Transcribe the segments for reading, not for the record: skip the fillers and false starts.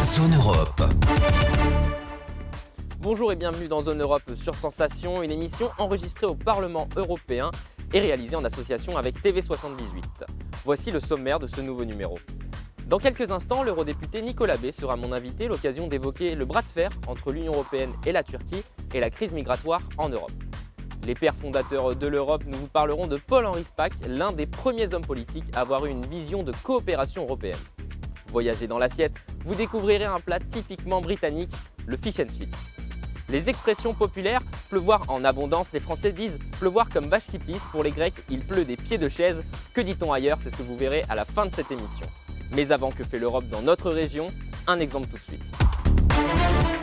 Zone Europe. Bonjour et bienvenue dans Zone Europe sur Sensation, une émission enregistrée au Parlement européen et réalisée en association avec TV78. Voici le sommaire de ce nouveau numéro. Dans quelques instants, l'eurodéputé Nicolas Bay sera mon invité, l'occasion d'évoquer le bras de fer entre l'Union européenne et la Turquie et la crise migratoire en Europe. Les pères fondateurs de l'Europe, nous vous parlerons de Paul-Henri Spaak, l'un des premiers hommes politiques à avoir eu une vision de coopération européenne. Voyagez dans l'assiette, vous découvrirez un plat typiquement britannique, le fish and chips. Les expressions populaires, pleuvoir en abondance, les Français disent pleuvoir comme vache qui pisse, pour les Grecs il pleut des pieds de chaise. Que dit-on ailleurs? C'est ce que vous verrez à la fin de cette émission. Mais avant, que fait l'Europe dans notre région? Un exemple tout de suite.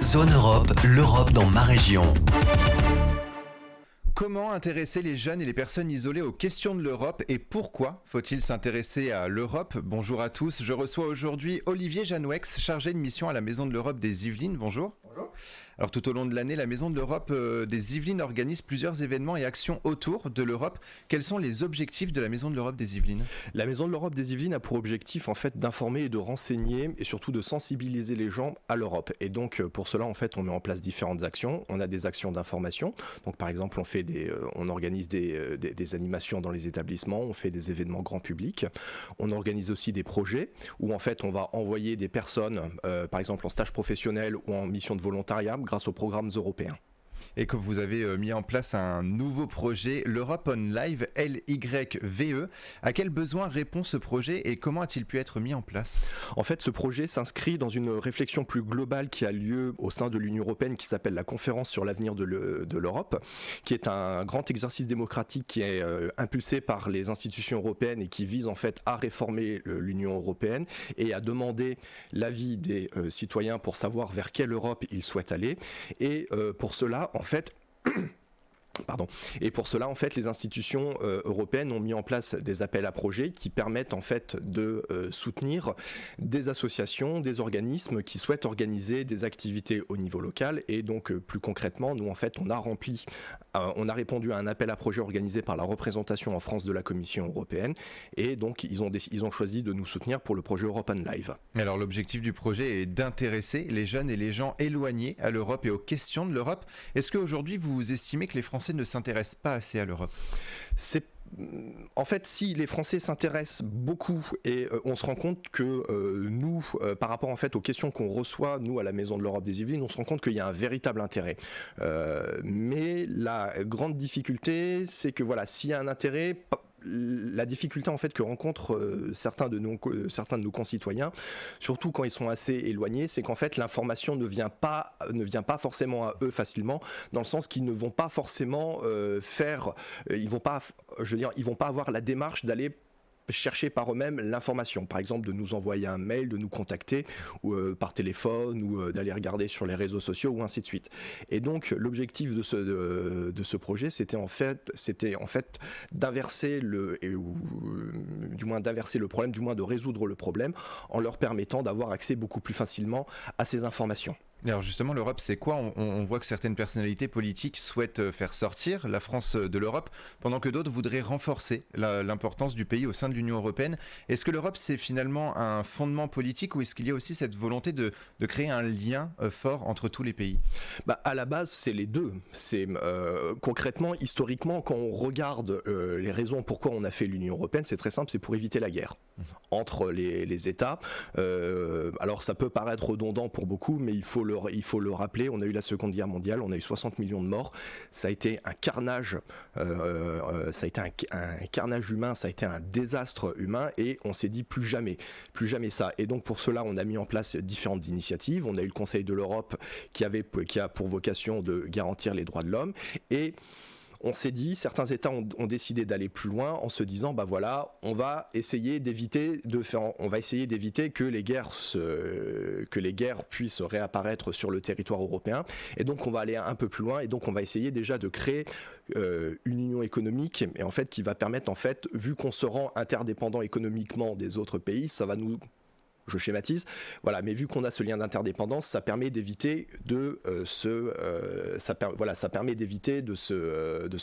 Zone Europe, l'Europe dans ma région. Comment intéresser les jeunes et les personnes isolées aux questions de l'Europe et pourquoi faut-il s'intéresser à l'Europe? Bonjour à tous, je reçois aujourd'hui Olivier Janouex, chargé de mission à la Maison de l'Europe des Yvelines. Bonjour. Bonjour. Alors tout au long de l'année, la Maison de l'Europe des Yvelines organise plusieurs événements et actions autour de l'Europe. Quels sont les objectifs de la Maison de l'Europe des Yvelines? La Maison de l'Europe des Yvelines a pour objectif en fait d'informer et de renseigner et surtout de sensibiliser les gens à l'Europe. Et donc pour cela en fait on met en place différentes actions. On a des actions d'information. Donc par exemple on organise des animations dans les établissements, on fait des événements grand public. On organise aussi des projets où en fait on va envoyer des personnes par exemple en stage professionnel ou en mission de volontariat grâce aux programmes européens. Et que vous avez mis en place un nouveau projet, l'Europe on Live, LYVE. À quel besoin répond ce projet et comment a-t-il pu être mis en place? En fait, ce projet s'inscrit dans une réflexion plus globale qui a lieu au sein de l'Union européenne qui s'appelle la Conférence sur l'avenir de l'Europe, qui est un grand exercice démocratique qui est impulsé par les institutions européennes et qui vise en fait à réformer l'Union européenne et à demander l'avis des citoyens pour savoir vers quelle Europe ils souhaitent aller. Et pour cela, en fait, les institutions européennes ont mis en place des appels à projets qui permettent en fait de soutenir des associations, des organismes qui souhaitent organiser des activités au niveau local. Et donc plus concrètement, nous en fait on a répondu à un appel à projet organisé par la représentation en France de la Commission européenne. Et donc ils ont choisi de nous soutenir pour le projet Europe on Live. Alors l'objectif du projet est d'intéresser les jeunes et les gens éloignés à l'Europe et aux questions de l'Europe. Est-ce qu'aujourd'hui vous estimez que les Français ne s'intéressent pas assez à l'Europe? En fait, si les Français s'intéressent beaucoup et on se rend compte que nous, par rapport en fait aux questions qu'on reçoit, nous à la Maison de l'Europe des Yvelines, on se rend compte qu'il y a un véritable intérêt. Mais la grande difficulté, c'est que voilà, s'il y a un intérêt, la difficulté en fait que rencontrent certains de nos concitoyens, surtout quand ils sont assez éloignés, c'est qu'en fait l'information ne vient pas forcément à eux facilement, dans le sens qu'ils ne vont pas forcément ils vont pas avoir la démarche d'aller chercher par eux-mêmes l'information, par exemple de nous envoyer un mail, de nous contacter ou par téléphone ou d'aller regarder sur les réseaux sociaux ou ainsi de suite. Et donc l'objectif de ce projet, c'était en fait d'inverser d'inverser le problème, du moins de résoudre le problème en leur permettant d'avoir accès beaucoup plus facilement à ces informations. Alors justement, l'Europe, c'est quoi? On voit que certaines personnalités politiques souhaitent faire sortir la France de l'Europe, pendant que d'autres voudraient renforcer l'importance du pays au sein de l'Union européenne. Est-ce que l'Europe, c'est finalement un fondement politique ou est-ce qu'il y a aussi cette volonté de créer un lien fort entre tous les pays? À la base, c'est les deux. Concrètement, historiquement, quand on regarde les raisons pourquoi on a fait l'Union européenne, c'est très simple, c'est pour éviter la guerre entre les États. Alors ça peut paraître redondant pour beaucoup, mais il faut le rappeler, on a eu la Seconde Guerre mondiale, on a eu 60 millions de morts, ça a été un carnage, un carnage humain, ça a été un désastre humain et on s'est dit plus jamais ça. Et donc pour cela, on a mis en place différentes initiatives, on a eu le Conseil de l'Europe qui a pour vocation de garantir les droits de l'homme et on s'est dit, certains États ont décidé d'aller plus loin en se disant, on va essayer d'éviter que les guerres puissent réapparaître sur le territoire européen. Et donc on va aller un peu plus loin et donc on va essayer déjà de créer une union économique et en fait qui va permettre vu qu'on se rend interdépendant économiquement des autres pays, ça va nous je schématise. Voilà, mais vu qu'on a ce lien d'interdépendance, ça permet d'éviter de se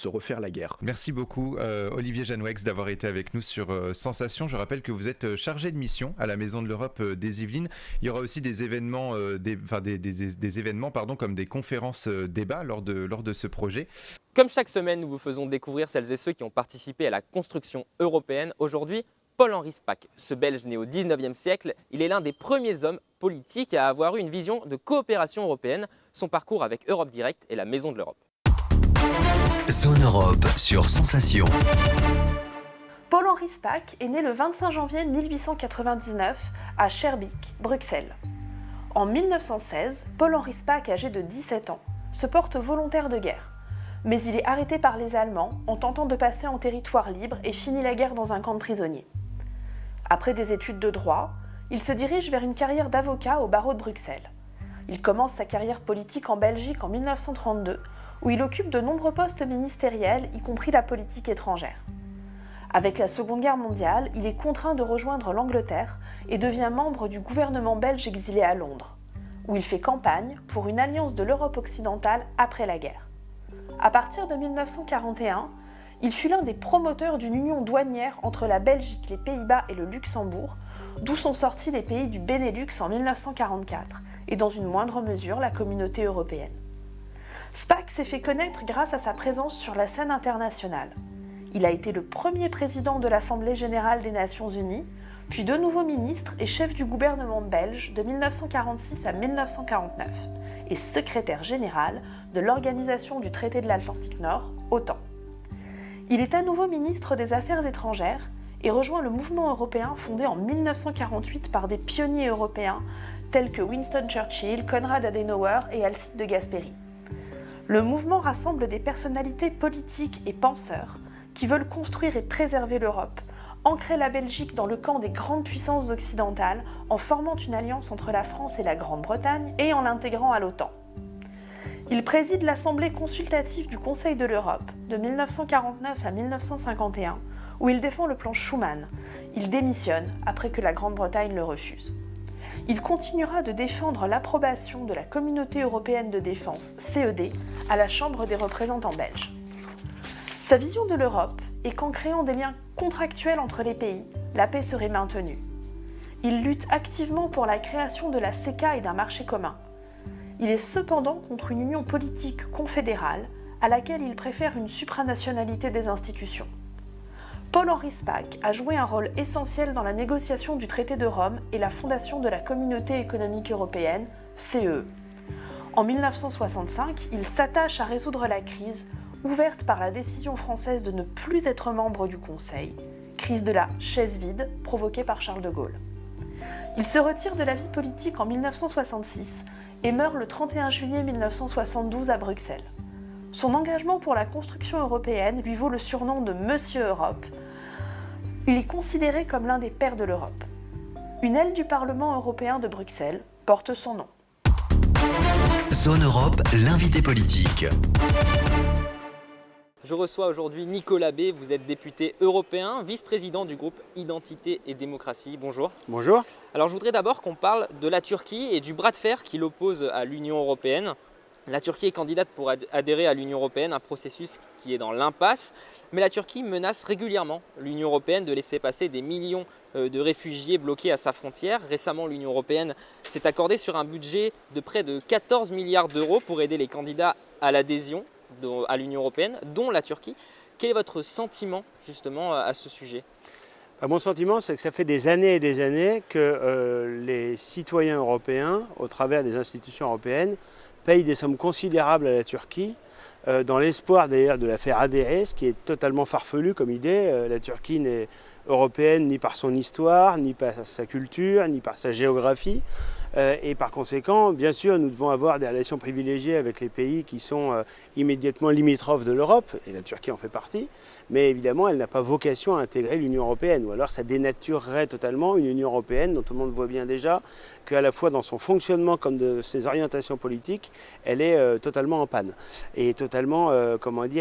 refaire la guerre. Merci beaucoup Olivier Janouex d'avoir été avec nous sur Sensation. Je rappelle que vous êtes chargé de mission à la Maison de l'Europe des Yvelines. Il y aura aussi des événements, des événements comme des conférences débats lors de ce projet. Comme chaque semaine, nous vous faisons découvrir celles et ceux qui ont participé à la construction européenne. Aujourd'hui, Paul-Henri Spaak, ce Belge né au 19e siècle, il est l'un des premiers hommes politiques à avoir eu une vision de coopération européenne. Son parcours avec Europe Direct et la Maison de l'Europe. Zone Europe sur Sensation. Paul-Henri Spaak est né le 25 janvier 1899 à Schaerbeek, Bruxelles. En 1916, Paul-Henri Spaak, âgé de 17 ans, se porte volontaire de guerre. Mais il est arrêté par les Allemands en tentant de passer en territoire libre et finit la guerre dans un camp de prisonniers. Après des études de droit, il se dirige vers une carrière d'avocat au barreau de Bruxelles. Il commence sa carrière politique en Belgique en 1932, où il occupe de nombreux postes ministériels, y compris la politique étrangère. Avec la Seconde Guerre mondiale, il est contraint de rejoindre l'Angleterre et devient membre du gouvernement belge exilé à Londres, où il fait campagne pour une alliance de l'Europe occidentale après la guerre. À partir de 1941, il fut l'un des promoteurs d'une union douanière entre la Belgique, les Pays-Bas et le Luxembourg, d'où sont sortis les pays du Benelux en 1944 et dans une moindre mesure la communauté européenne. Spaak s'est fait connaître grâce à sa présence sur la scène internationale. Il a été le premier président de l'Assemblée générale des Nations unies, puis de nouveau ministre et chef du gouvernement belge de 1946 à 1949 et secrétaire général de l'Organisation du traité de l'Atlantique Nord, OTAN. Il est à nouveau ministre des Affaires étrangères et rejoint le mouvement européen fondé en 1948 par des pionniers européens tels que Winston Churchill, Konrad Adenauer et Alcide de Gasperi. Le mouvement rassemble des personnalités politiques et penseurs qui veulent construire et préserver l'Europe, ancrer la Belgique dans le camp des grandes puissances occidentales en formant une alliance entre la France et la Grande-Bretagne et en l'intégrant à l'OTAN. Il préside l'Assemblée consultative du Conseil de l'Europe de 1949 à 1951, où il défend le plan Schuman. Il démissionne après que la Grande-Bretagne le refuse. Il continuera de défendre l'approbation de la Communauté européenne de défense, CED, à la Chambre des représentants belges. Sa vision de l'Europe est qu'en créant des liens contractuels entre les pays, la paix serait maintenue. Il lutte activement pour la création de la CECA et d'un marché commun. Il est cependant contre une union politique confédérale à laquelle il préfère une supranationalité des institutions. Paul-Henri Spaak a joué un rôle essentiel dans la négociation du traité de Rome et la fondation de la Communauté économique européenne, CE. En 1965, il s'attache à résoudre la crise ouverte par la décision française de ne plus être membre du Conseil, crise de la chaise vide provoquée par Charles de Gaulle. Il se retire de la vie politique en 1966 et meurt le 31 juillet 1972 à Bruxelles. Son engagement pour la construction européenne lui vaut le surnom de Monsieur Europe. Il est considéré comme l'un des pères de l'Europe. Une aile du Parlement européen de Bruxelles porte son nom. Zone Europe, l'invité politique. Je reçois aujourd'hui Nicolas B. Vous êtes député européen, vice-président du groupe Identité et Démocratie. Bonjour. Bonjour. Alors je voudrais d'abord qu'on parle de la Turquie et du bras de fer qui l'oppose à l'Union européenne. La Turquie est candidate pour adhérer à l'Union européenne, un processus qui est dans l'impasse. Mais la Turquie menace régulièrement l'Union européenne de laisser passer des millions de réfugiés bloqués à sa frontière. Récemment, l'Union européenne s'est accordée sur un budget de près de 14 milliards d'euros pour aider les candidats à l'adhésion à l'Union européenne, dont la Turquie. Quel est votre sentiment justement à ce sujet ? Mon sentiment, c'est que ça fait des années et des années que les citoyens européens, au travers des institutions européennes, payent des sommes considérables à la Turquie, dans l'espoir d'ailleurs de la faire adhérer, ce qui est totalement farfelu comme idée. La Turquie n'est européenne ni par son histoire, ni par sa culture, ni par sa géographie. Et par conséquent, bien sûr, nous devons avoir des relations privilégiées avec les pays qui sont immédiatement limitrophes de l'Europe, et la Turquie en fait partie, mais évidemment, elle n'a pas vocation à intégrer l'Union européenne, ou alors ça dénaturerait totalement une Union européenne dont tout le monde voit bien déjà qu'à la fois dans son fonctionnement comme de ses orientations politiques, elle est totalement en panne, et totalement,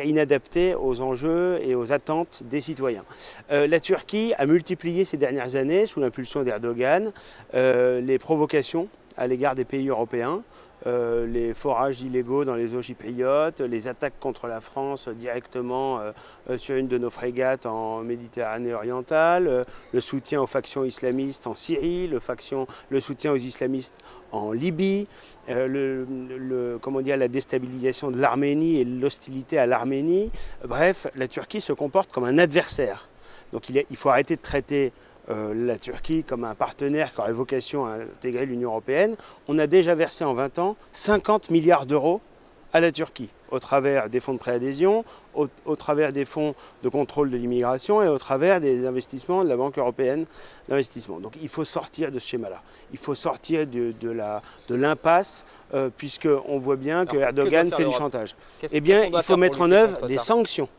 inadaptée aux enjeux et aux attentes des citoyens. La Turquie Turquie a multiplié ces dernières années, sous l'impulsion d'Erdogan, les provocations à l'égard des pays européens. Les forages illégaux dans les eaux chypriotes, les attaques contre la France directement sur une de nos frégates en Méditerranée orientale, le soutien aux factions islamistes en Syrie, le soutien aux islamistes en Libye, la déstabilisation de l'Arménie et l'hostilité à l'Arménie. Bref, la Turquie se comporte comme un adversaire. Donc il faut arrêter de traiter la Turquie comme un partenaire qui aurait vocation à intégrer l'Union européenne. On a déjà versé en 20 ans 50 milliards d'euros à la Turquie, au travers des fonds de préadhésion, au travers des fonds de contrôle de l'immigration et au travers des investissements de la Banque européenne d'investissement. Donc il faut sortir de ce schéma-là. Il faut sortir de l'impasse, puisqu'on voit bien que Erdogan fait du chantage. Eh bien, il faut mettre en œuvre des sanctions.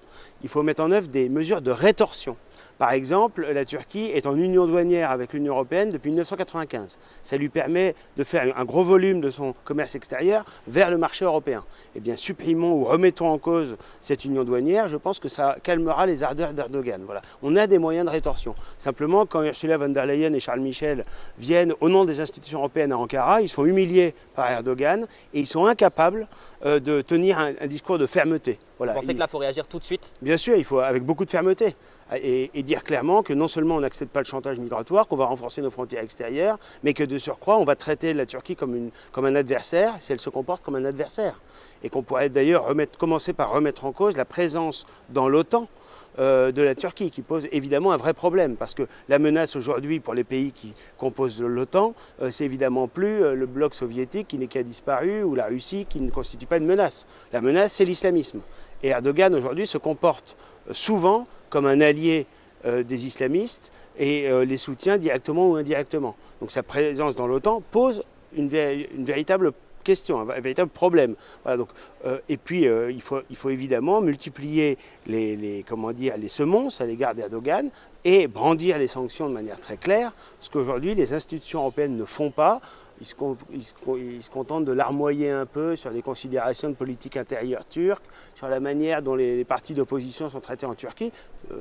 Il faut mettre en œuvre des mesures de rétorsion. Par exemple, la Turquie est en union douanière avec l'Union européenne depuis 1995. Ça lui permet de faire un gros volume de son commerce extérieur vers le marché européen. Eh bien, supprimons ou remettons en cause cette union douanière, je pense que ça calmera les ardeurs d'Erdogan. Voilà. On a des moyens de rétorsion. Simplement, quand Ursula von der Leyen et Charles Michel viennent au nom des institutions européennes à Ankara, ils sont humiliés par Erdogan et ils sont incapables de tenir un discours de fermeté. Voilà. Vous pensez que là, il faut réagir tout de suite? Bien sûr, il faut avec beaucoup de fermeté. Et dire clairement que non seulement on n'accepte pas le chantage migratoire, qu'on va renforcer nos frontières extérieures, mais que de surcroît, on va traiter la Turquie comme un adversaire, si elle se comporte comme un adversaire. Et qu'on pourrait d'ailleurs commencer par remettre en cause la présence dans l'OTAN de la Turquie, qui pose évidemment un vrai problème, parce que la menace aujourd'hui pour les pays qui composent l'OTAN, c'est évidemment plus le bloc soviétique qui a disparu, ou la Russie qui ne constitue pas une menace. La menace, c'est l'islamisme. Et Erdogan aujourd'hui se comporte souvent comme un allié des islamistes et les soutient directement ou indirectement. Donc sa présence dans l'OTAN pose une véritable question, un véritable problème. Voilà, donc, et puis il faut évidemment multiplier les semonces à l'égard d'Erdogan et brandir les sanctions de manière très claire, ce qu'aujourd'hui les institutions européennes ne font pas. Ils se contentent de larmoyer un peu sur les considérations de politique intérieure turque, sur la manière dont les partis d'opposition sont traités en Turquie.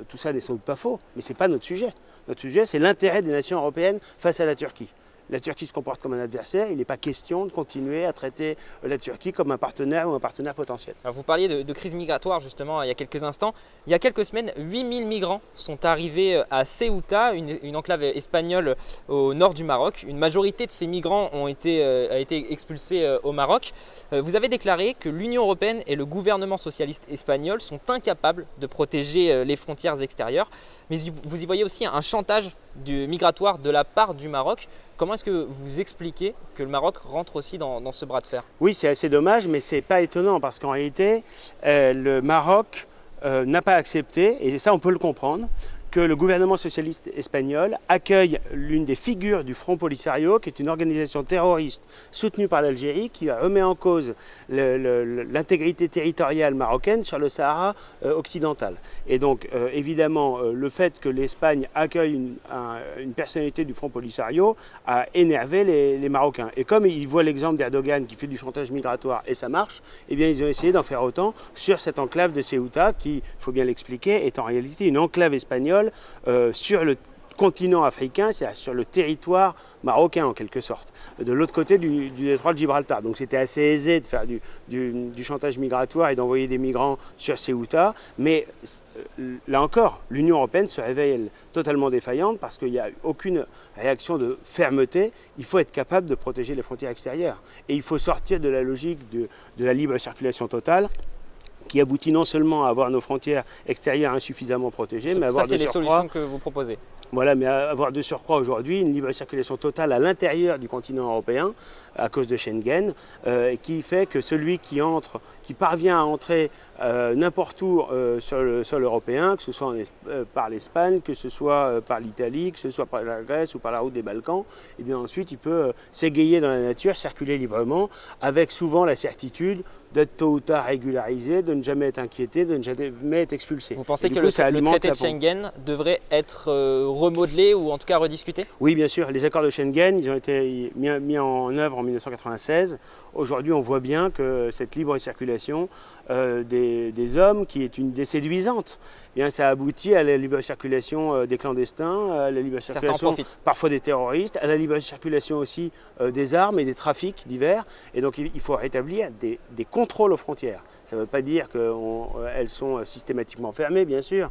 Tout ça n'est sans doute pas faux, mais ce n'est pas notre sujet. Notre sujet, c'est l'intérêt des nations européennes face à la Turquie. La Turquie se comporte comme un adversaire, il n'est pas question de continuer à traiter la Turquie comme un partenaire ou un partenaire potentiel. Alors vous parliez de crise migratoire justement il y a quelques instants. Il y a quelques semaines, 8000 migrants sont arrivés à Ceuta, une enclave espagnole au nord du Maroc. Une majorité de ces migrants a été expulsés au Maroc. Vous avez déclaré que l'Union européenne et le gouvernement socialiste espagnol sont incapables de protéger les frontières extérieures. Mais vous y voyez aussi un chantage migratoire de la part du Maroc. Comment est-ce que vous expliquez que le Maroc rentre aussi dans ce bras de fer? Oui, c'est assez dommage, mais ce n'est pas étonnant parce qu'en réalité, le Maroc n'a pas accepté, et ça on peut le comprendre, que le gouvernement socialiste espagnol accueille l'une des figures du Front Polisario, qui est une organisation terroriste soutenue par l'Algérie, qui remet en cause l'intégrité territoriale marocaine sur le Sahara occidental. Et donc, évidemment, le fait que l'Espagne accueille une personnalité du Front Polisario a énervé les Marocains. Et comme ils voient l'exemple d'Erdogan qui fait du chantage migratoire et ça marche, eh bien, ils ont essayé d'en faire autant sur cette enclave de Ceuta, qui, il faut bien l'expliquer, est en réalité une enclave espagnole sur le continent africain, c'est-à-dire sur le territoire marocain en quelque sorte, de l'autre côté du détroit de Gibraltar. Donc c'était assez aisé de faire du chantage migratoire et d'envoyer des migrants sur Ceuta, mais là encore, l'Union européenne se révèle totalement défaillante parce qu'il n'y a aucune réaction de fermeté. Il faut être capable de protéger les frontières extérieures et il faut sortir de la logique de la libre circulation totale, qui aboutit non seulement à avoir nos frontières extérieures insuffisamment protégées, mais à avoir ça, c'est les solutions que vous proposez. Voilà, mais avoir de surcroît aujourd'hui une libre circulation totale à l'intérieur du continent européen à cause de Schengen, qui fait que celui qui parvient à entrer n'importe où sur le sol européen, que ce soit par l'Espagne, que ce soit par l'Italie, que ce soit par la Grèce ou par la route des Balkans, et bien ensuite il peut s'égayer dans la nature, circuler librement, avec souvent la certitude d'être tôt ou tard régularisé, de ne jamais être inquiété, de ne jamais être expulsé. Vous pensez Et que du coup, ça le alimente traité de la pompe. Schengen devrait être remodelé ou en tout cas rediscuté? Oui, bien sûr. Les accords de Schengen, ils ont été mis en œuvre en 1996. Aujourd'hui, on voit bien que cette libre circulation des hommes, qui est une idée séduisante, eh bien, ça aboutit à la libre circulation des clandestins, à la libre Certains en circulation profitent. parfois des terroristes, à la libre circulation aussi des armes et des trafics divers. Et donc, il faut rétablir des contrôles aux frontières. Ça ne veut pas dire qu'elles sont systématiquement fermées, bien sûr.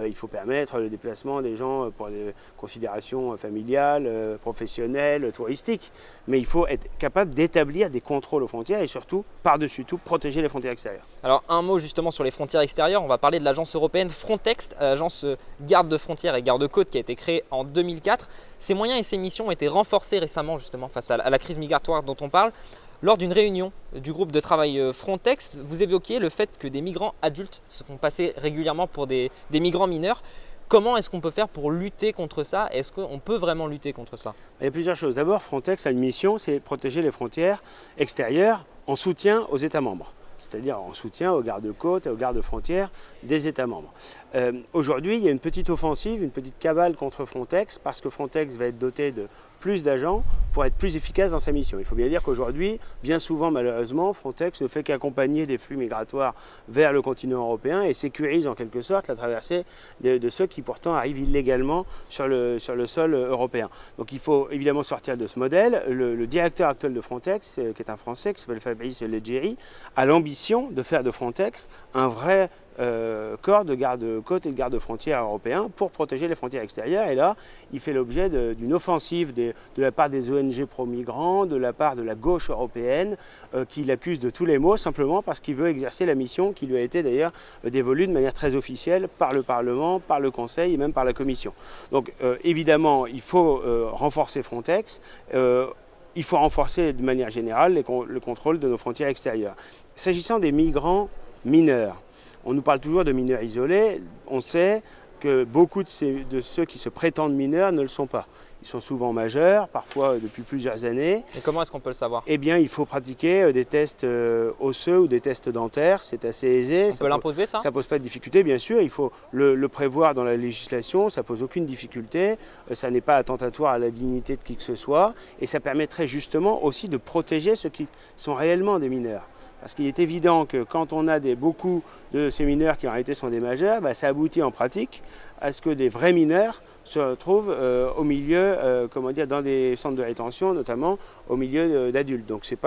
Il faut permettre le déplacement des gens pour des considérations familiales, professionnelles, touristiques. Mais il faut être capable d'établir des contrôles aux frontières et surtout, par-dessus tout, protéger les frontières extérieures. Alors un mot justement sur les frontières extérieures, on va parler de l'agence européenne Frontex, l'agence garde de frontières et garde-côtes qui a été créée en 2004. Ses moyens et ses missions ont été renforcés récemment justement face à la crise migratoire dont on parle. Lors d'une réunion du groupe de travail Frontex, vous évoquiez le fait que des migrants adultes se font passer régulièrement pour des migrants mineurs. Comment est-ce qu'on peut faire pour lutter contre ça? Est-ce qu'on peut vraiment lutter contre ça? Il y a plusieurs choses. D'abord, Frontex a une mission, c'est protéger les frontières extérieures en soutien aux États membres, c'est-à-dire en soutien aux gardes-côtes et aux gardes-frontières des États membres. Aujourd'hui, il y a une petite offensive, une petite cabale contre Frontex, parce que Frontex va être doté de plus d'agents pour être plus efficace dans sa mission. Il faut bien dire qu'aujourd'hui, bien souvent malheureusement, Frontex ne fait qu'accompagner des flux migratoires vers le continent européen et sécurise en quelque sorte la traversée de ceux qui pourtant arrivent illégalement sur le sol européen. Donc il faut évidemment sortir de ce modèle. Le directeur actuel de Frontex, qui est un Français, qui s'appelle Fabrice Leggeri, a l'ambition de faire de Frontex un vrai corps de garde-côtes et de garde-frontières européens pour protéger les frontières extérieures. Et là, il fait l'objet d'une offensive de la part des ONG pro-migrants, de la part de la gauche européenne, qui l'accuse de tous les maux simplement parce qu'il veut exercer la mission qui lui a été d'ailleurs dévolue de manière très officielle par le Parlement, par le Conseil et même par la Commission. Donc évidemment, il faut renforcer Frontex. Il faut renforcer de manière générale le contrôle de nos frontières extérieures. S'agissant des migrants mineurs, on nous parle toujours de mineurs isolés. On sait que beaucoup de ceux qui se prétendent mineurs ne le sont pas. Ils sont souvent majeurs, parfois depuis plusieurs années. Et comment est-ce qu'on peut le savoir? Eh bien, il faut pratiquer des tests osseux ou des tests dentaires. C'est assez aisé. On peut l'imposer, ça? Ça ne pose pas de difficulté, bien sûr. Il faut le prévoir dans la législation. Ça ne pose aucune difficulté. Ça n'est pas attentatoire à la dignité de qui que ce soit. Et ça permettrait justement aussi de protéger ceux qui sont réellement des mineurs. Parce qu'il est évident que quand on a beaucoup de ces mineurs qui en réalité sont des majeurs, ça aboutit en pratique à ce que des vrais mineurs se retrouvent au milieu, dans des centres de rétention, notamment au milieu d'adultes. Donc c'est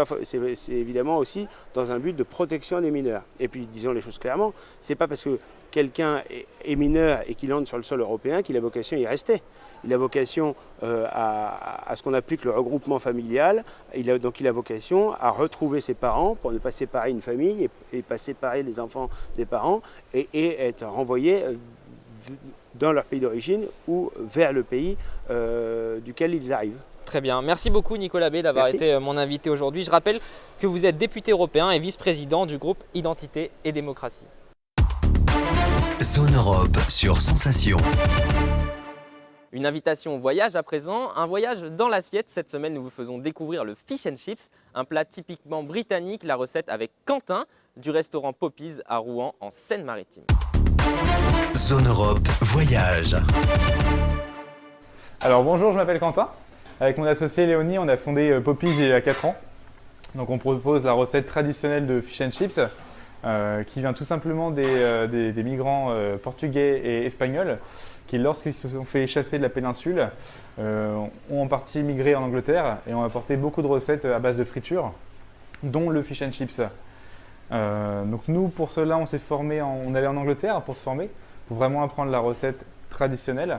évidemment aussi dans un but de protection des mineurs. Et puis disons les choses clairement, c'est pas parce que quelqu'un est mineur et qu'il entre sur le sol européen qu'il a vocation à y rester. Il a vocation à ce qu'on applique le regroupement familial. Il a vocation à retrouver ses parents pour ne pas séparer une famille et pas séparer les enfants des parents et être renvoyé dans leur pays d'origine ou vers le pays duquel ils arrivent. Très bien. Merci beaucoup Nicolas B d'avoir été mon invité aujourd'hui. Je rappelle que vous êtes député européen et vice-président du groupe Identité et Démocratie. Zone Europe sur Sensation. Une invitation au voyage à présent, un voyage dans l'assiette. Cette semaine, nous vous faisons découvrir le fish and chips, un plat typiquement britannique, la recette avec Quentin du restaurant Poppy's à Rouen en Seine-Maritime. Zone Europe Voyage. Alors bonjour, je m'appelle Quentin. Avec mon associé Léonie, on a fondé Poppy's il y a 4 ans. Donc on propose la recette traditionnelle de fish and chips qui vient tout simplement des migrants portugais et espagnols qui, lorsqu'ils se sont fait chasser de la péninsule, ont en partie migré en Angleterre et ont apporté beaucoup de recettes à base de friture, dont le fish and chips. Donc nous, pour cela, on s'est formé, on allait en Angleterre pour se former, pour vraiment apprendre la recette traditionnelle.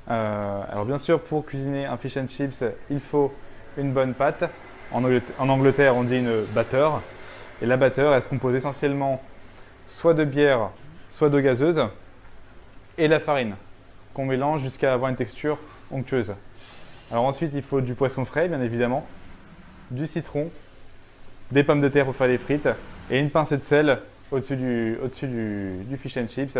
Alors bien sûr, pour cuisiner un fish and chips, il faut une bonne pâte. En Angleterre, on dit une batter. Et la batter, elle se compose essentiellement soit de bière, soit d'eau gazeuse et la farine qu'on mélange jusqu'à avoir une texture onctueuse. Alors ensuite, il faut du poisson frais, bien évidemment, du citron, des pommes de terre pour faire les frites et une pincée de sel au-dessus du fish and chips.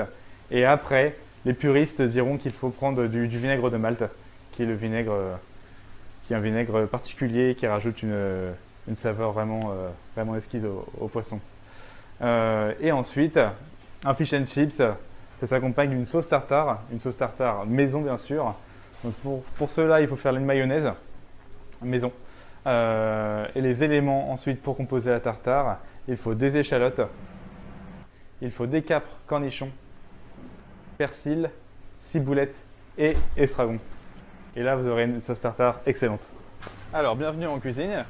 Et après, les puristes diront qu'il faut prendre du vinaigre de Malte, qui est un vinaigre particulier qui rajoute une saveur vraiment, vraiment exquise au poisson. Et ensuite, un fish and chips, ça s'accompagne d'une sauce tartare maison bien sûr. Donc pour cela, il faut faire une mayonnaise maison. Et les éléments ensuite pour composer la tartare, il faut des échalotes, il faut des capres, cornichons, persil, ciboulette et estragon. Et là, vous aurez une sauce tartare excellente. Alors, bienvenue en cuisine. Alors,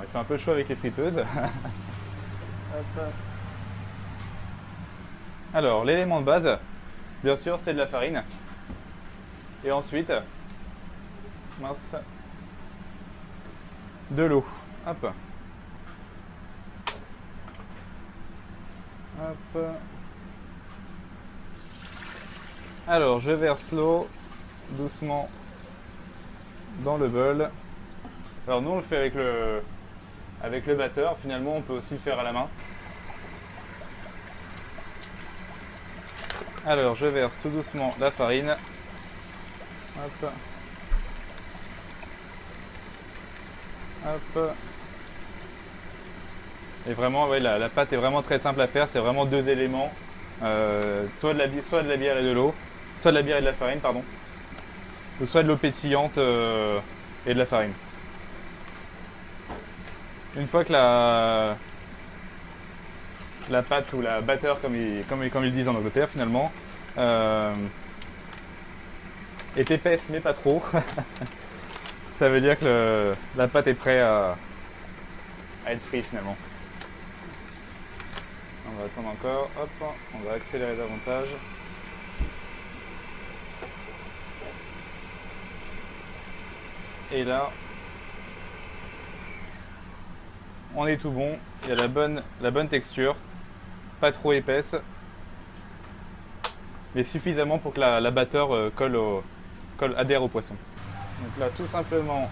il fait un peu chaud avec les friteuses. Hop. Alors, l'élément de base, bien sûr, c'est de la farine. Et ensuite, mince, de l'eau. Hop. Hop. Alors, je verse l'eau doucement dans le bol. Alors nous on le fait avec le batteur, finalement on peut aussi le faire à la main. Alors je verse tout doucement la farine. Hop. Hop. Et vraiment ouais, la pâte est vraiment très simple à faire, c'est vraiment deux éléments. Soit de la bière et de l'eau, soit de la bière et de la farine, pardon. Ou soit de l'eau pétillante et de la farine. Une fois que la pâte ou la batteur, comme ils disent en Angleterre finalement, est épaisse mais pas trop, ça veut dire que la pâte est prête à être frite finalement. On va attendre encore, hop, on va accélérer davantage. Et là, on est tout bon, il y a la bonne texture, pas trop épaisse, mais suffisamment pour que la batteur adhère au poisson. Donc là, tout simplement,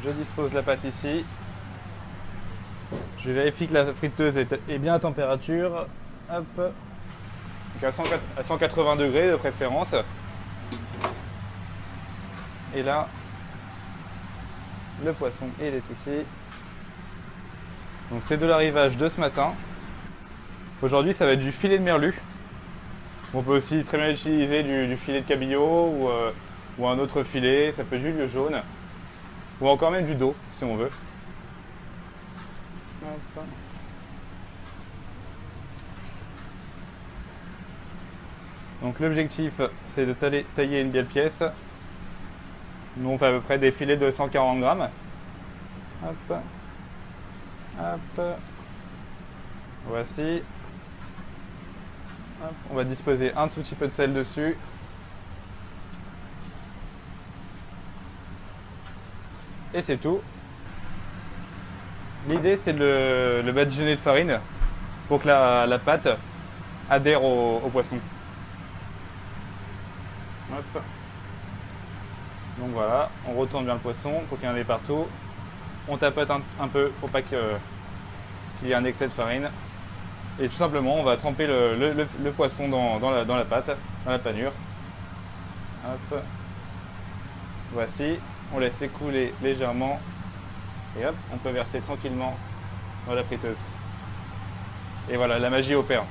je dispose la pâte ici. Je vérifie que la friteuse est bien à température. Hop. Donc à 180 degrés de préférence. Et là, le poisson il est ici. Donc c'est de l'arrivage de ce matin. Aujourd'hui ça va être du filet de merlu. On peut aussi très bien utiliser du filet de cabillaud ou un autre filet, ça peut être du lieu jaune. Ou encore même du dos si on veut. Hop. Donc l'objectif c'est de tailler une belle pièce. Nous on fait à peu près des filets de 140 grammes. Hop. Hop. Voici. Hop. On va disposer un tout petit peu de sel dessus. Et c'est tout. L'idée c'est de le badigeonner de farine pour que la pâte adhère au poisson. Hop. Donc voilà, on retourne bien le poisson pour qu'il y en ait partout. On tapote un peu pour pas qu'il y ait un excès de farine. Et tout simplement, on va tremper le poisson dans la pâte, dans la panure. Hop. Voici, on laisse écouler légèrement. Et hop, on peut verser tranquillement dans la friteuse. Et voilà, la magie opère.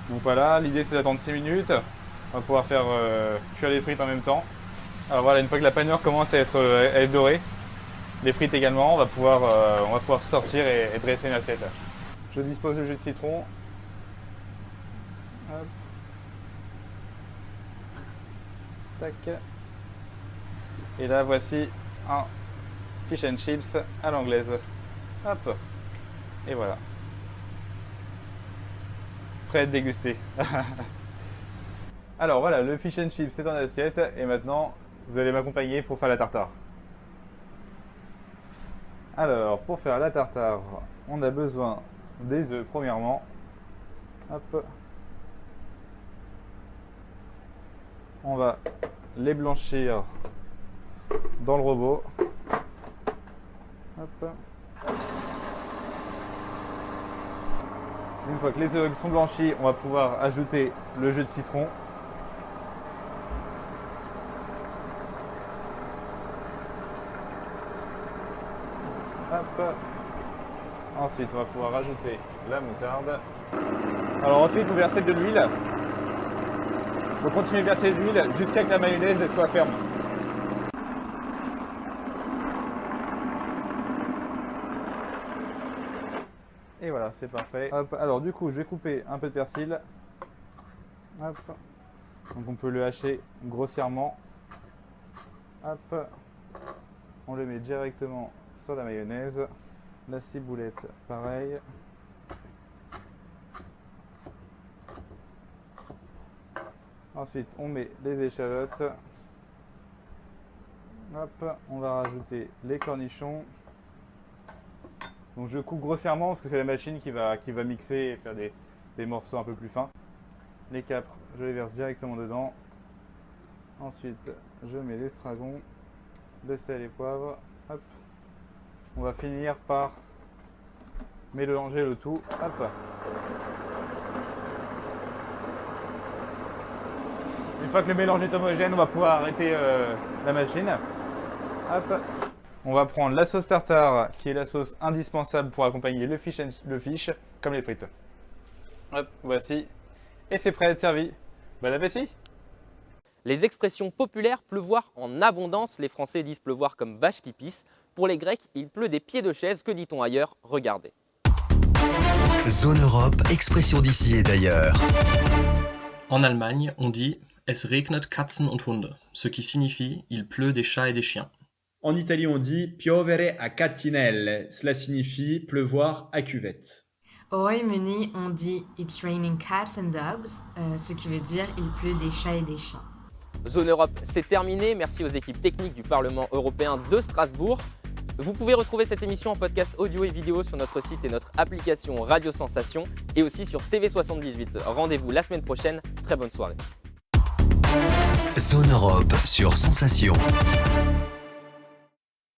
Donc voilà, l'idée c'est d'attendre 6 minutes. On va pouvoir faire cuire les frites en même temps. Alors voilà, une fois que la panure commence à être dorée, les frites également, on va pouvoir sortir et dresser une assiette. Je dispose du jus de citron. Hop. Tac. Et là, voici un fish and chips à l'anglaise. Hop. Et voilà. Prêt à être dégusté. Alors voilà, le fish and chips c'est en assiette et maintenant vous allez m'accompagner pour faire la tartare. Alors pour faire la tartare, on a besoin des œufs premièrement. Hop. On va les blanchir dans le robot. Hop. Une fois que les œufs sont blanchis, on va pouvoir ajouter le jus de citron. Hop. Ensuite, on va pouvoir rajouter la moutarde. Alors ensuite, vous versez de l'huile. Vous continuez de verser de l'huile jusqu'à ce que la mayonnaise soit ferme. Et voilà, c'est parfait. Hop, alors du coup, je vais couper un peu de persil. Hop. Donc on peut le hacher grossièrement. Hop. On le met directement sur la mayonnaise. La ciboulette, pareil. Ensuite, on met les échalotes. Hop, on va rajouter les cornichons. Donc je coupe grossièrement parce que c'est la machine qui va mixer et faire des morceaux un peu plus fins. Les capres, je les verse directement dedans. Ensuite, je mets l'estragon, le sel et poivre. Hop. On va finir par mélanger le tout. Hop. Une fois que le mélange est homogène, on va pouvoir arrêter la machine. Hop. On va prendre la sauce tartare, qui est la sauce indispensable pour accompagner le fish, comme les frites. Hop, voici. Et c'est prêt à être servi. Bon appétit! Les expressions populaires pleuvoir en abondance, les Français disent pleuvoir comme vache qui pisse. Pour les Grecs, il pleut des pieds de chaise, que dit-on ailleurs? Regardez. Zone Europe, expression d'ici et d'ailleurs. En Allemagne, on dit Es regnet Katzen und Hunde, ce qui signifie il pleut des chats et des chiens. En Italie, on dit piovere a catinelle, cela signifie pleuvoir à cuvette. Au Royaume-Uni, on dit It's raining cats and dogs, ce qui veut dire il pleut des chats et des chiens. Zone Europe, c'est terminé. Merci aux équipes techniques du Parlement européen de Strasbourg. Vous pouvez retrouver cette émission en podcast audio et vidéo sur notre site et notre application Radio Sensation et aussi sur TV78. Rendez-vous la semaine prochaine. Très bonne soirée. Zone Europe sur Sensation.